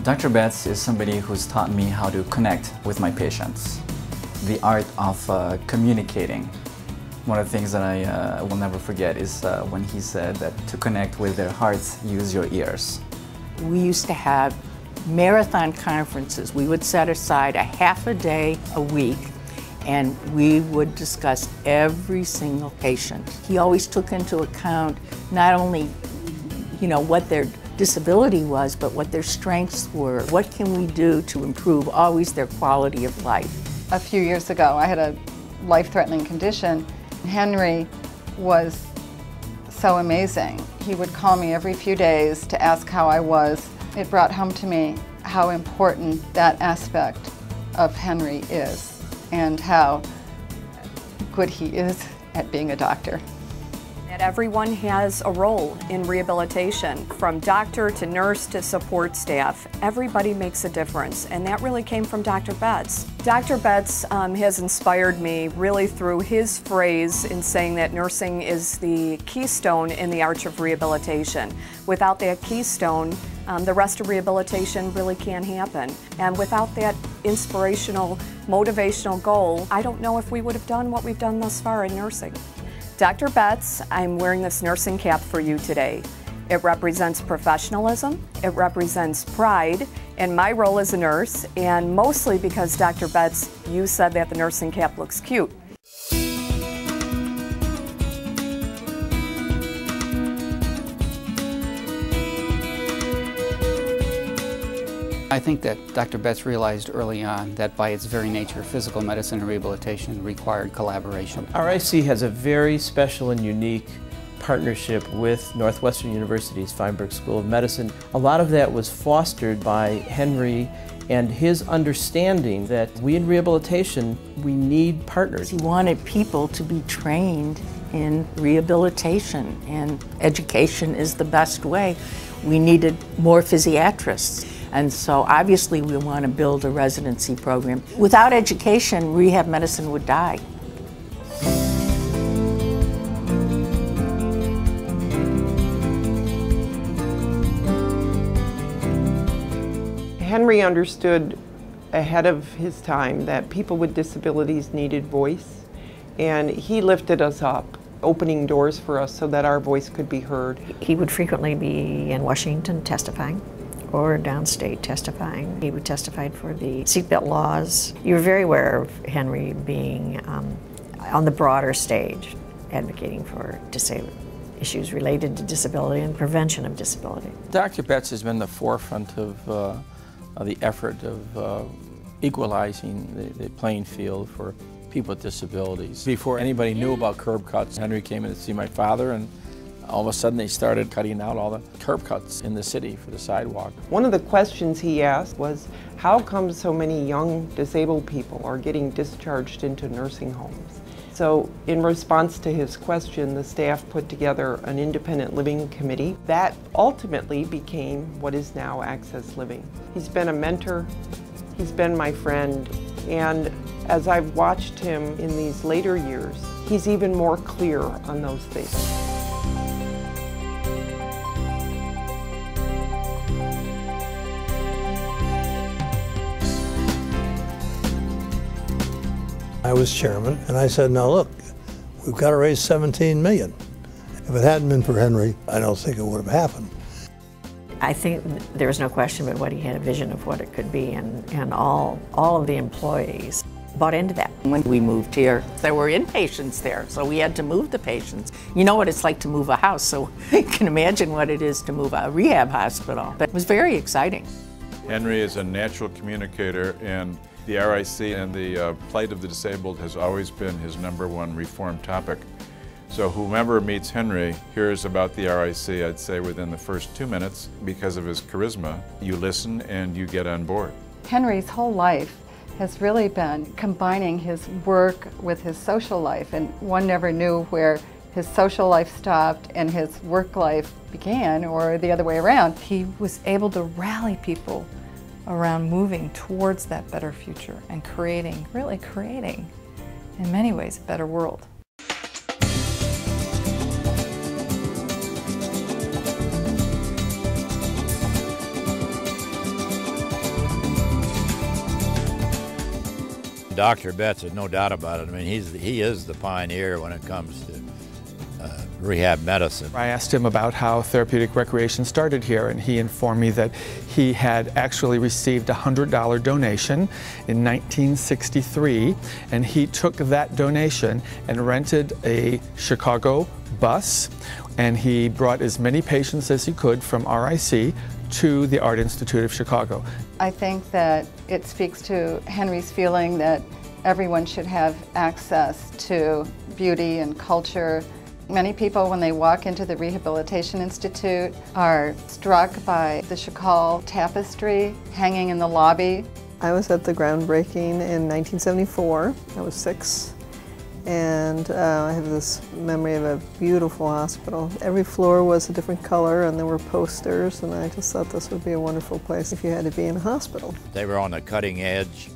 Dr. Betts is somebody who's taught me how to connect with my patients. The art of communicating. One of the things that I will never forget is when he said that to connect with their hearts, use your ears. We used to have marathon conferences. We would set aside a half a day a week and we would discuss every single patient. He always took into account not only, what their disability was, but what their strengths were. What can we do to improve always their quality of life? A few years ago, I had a life-threatening condition. Henry was so amazing. He would call me every few days to ask how I was. It brought home to me how important that aspect of Henry is and how good he is at being a doctor. That everyone has a role in rehabilitation, from doctor to nurse to support staff. Everybody makes a difference, and that really came from Dr. Betts. Dr. Betts has inspired me really through his phrase in saying that nursing is the keystone in the arch of rehabilitation. Without that keystone, the rest of rehabilitation really can't happen. And without that inspirational, motivational goal, I don't know if we would have done what we've done thus far in nursing. Dr. Betts, I'm wearing this nursing cap for you today. It represents professionalism, it represents pride in my role as a nurse, and mostly because Dr. Betts, you said that the nursing cap looks cute. I think that Dr. Betts realized early on that by its very nature, physical medicine and rehabilitation required collaboration. RIC has a very special and unique partnership with Northwestern University's Feinberg School of Medicine. A lot of that was fostered by Henry and his understanding that we in rehabilitation, we need partners. He wanted people to be trained in rehabilitation, and education is the best way. We needed more physiatrists. And so obviously we want to build a residency program. Without education, rehab medicine would die. Henry understood ahead of his time that people with disabilities needed voice, and he lifted us up, opening doors for us so that our voice could be heard. He would frequently be in Washington testifying, or downstate testifying. He would testify for the seatbelt laws. You were very aware of Henry being on the broader stage, advocating for issues related to disability and prevention of disability. Dr. Betts has been the forefront of the effort of equalizing the playing field for people with disabilities. Before anybody knew about curb cuts, Henry came in to see my father, and all of a sudden they started cutting out all the curb cuts in the city for the sidewalk. One of the questions he asked was, how come so many young disabled people are getting discharged into nursing homes? So in response to his question, the staff put together an independent living committee that ultimately became what is now Access Living. He's been a mentor, he's been my friend, and as I've watched him in these later years, he's even more clear on those things. I was chairman, and I said, now look, we've got to raise $17 million. If it hadn't been for Henry, I don't think it would have happened. I think there was no question but what he had a vision of what it could be, and all of the employees bought into that. When we moved here, there were inpatients there, so we had to move the patients. You know what it's like to move a house, so you can imagine what it is to move a rehab hospital. But it was very exciting. Henry is a natural communicator, and the RIC and the plight of the disabled has always been his #1 reform topic. So whomever meets Henry hears about the RIC, I'd say within the first 2 minutes, because of his charisma. You listen and you get on board. Henry's whole life has really been combining his work with his social life, and one never knew where his social life stopped and his work life began, or the other way around. He was able to rally people around moving towards that better future and creating, really creating, in many ways, a better world. Dr. Betts, there's no doubt about it. I mean, he is the pioneer when it comes to rehab medicine. I asked him about how therapeutic recreation started here, and he informed me that he had actually received a $100 donation in 1963, and he took that donation and rented a Chicago bus, and he brought as many patients as he could from RIC to the Art Institute of Chicago. I think that it speaks to Henry's feeling that everyone should have access to beauty and culture. Many people, when they walk into the Rehabilitation Institute, are struck by the Chakal tapestry hanging in the lobby. I was at the groundbreaking in 1974. I was 6. And I have this memory of a beautiful hospital. Every floor was a different color and there were posters, and I just thought this would be a wonderful place if you had to be in a hospital. They were on the cutting edge,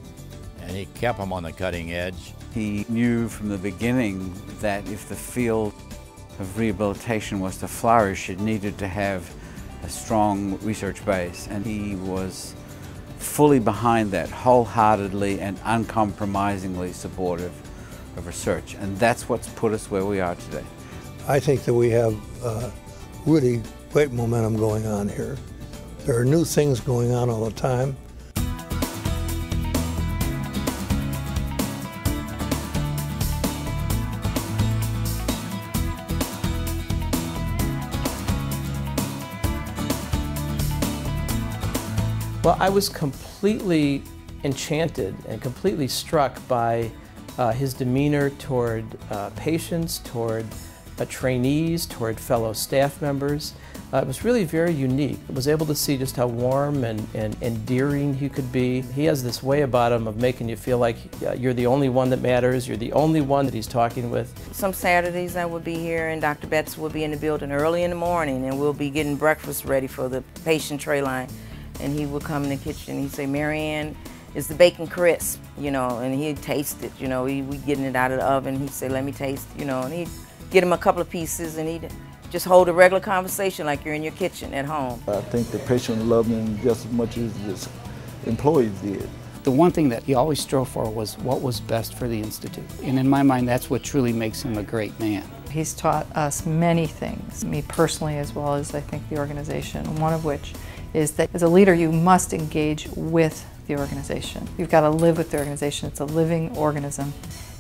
and he kept them on the cutting edge. He knew from the beginning that if the field of rehabilitation was to flourish, it needed to have a strong research base, and he was fully behind that, wholeheartedly and uncompromisingly supportive of research, and that's what's put us where we are today. I think that we have really great momentum going on here. There are new things going on all the time. Well, I was completely enchanted and completely struck by his demeanor toward patients, toward trainees, toward fellow staff members. It was really very unique. I was able to see just how warm and endearing he could be. He has this way about him of making you feel like you're the only one that matters, you're the only one that he's talking with. Some Saturdays I would be here and Dr. Betts would be in the building early in the morning, and we'll be getting breakfast ready for the patient tray line. And he would come in the kitchen and he'd say, "Maryann, is the bacon crisp?" You know, and he'd taste it, you know, we'd getting it out of the oven. He'd say, "Let me taste," you know, and he'd get him a couple of pieces and he'd just hold a regular conversation like you're in your kitchen at home. I think the patient loved him just as much as his employees did. The one thing that he always strove for was what was best for the Institute. And in my mind, that's what truly makes him a great man. He's taught us many things, me personally as well as I think the organization, one of which is that as a leader you must engage with the organization. You've got to live with the organization. It's a living organism,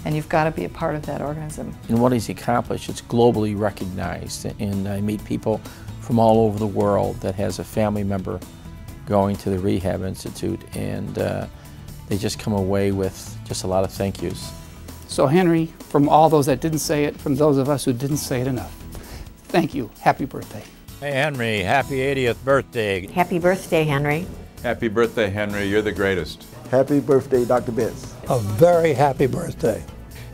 and you've got to be a part of that organism. And what he's accomplished, it's globally recognized, and I meet people from all over the world that has a family member going to the Rehab Institute, and they just come away with just a lot of thank yous. So Henry, from all those that didn't say it, from those of us who didn't say it enough, thank you. Happy birthday. Hey Henry, happy 80th birthday. Happy birthday, Henry. Happy birthday, Henry. You're the greatest. Happy birthday, Dr. Betts. A very happy birthday.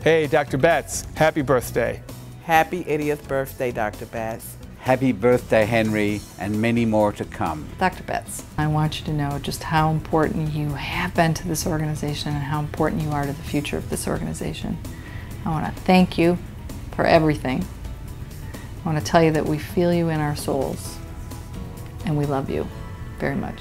Hey, Dr. Betts, happy birthday. Happy 80th birthday, Dr. Betts. Happy birthday, Henry, and many more to come. Dr. Betts, I want you to know just how important you have been to this organization and how important you are to the future of this organization. I want to thank you for everything. I want to tell you that we feel you in our souls, and we love you very much.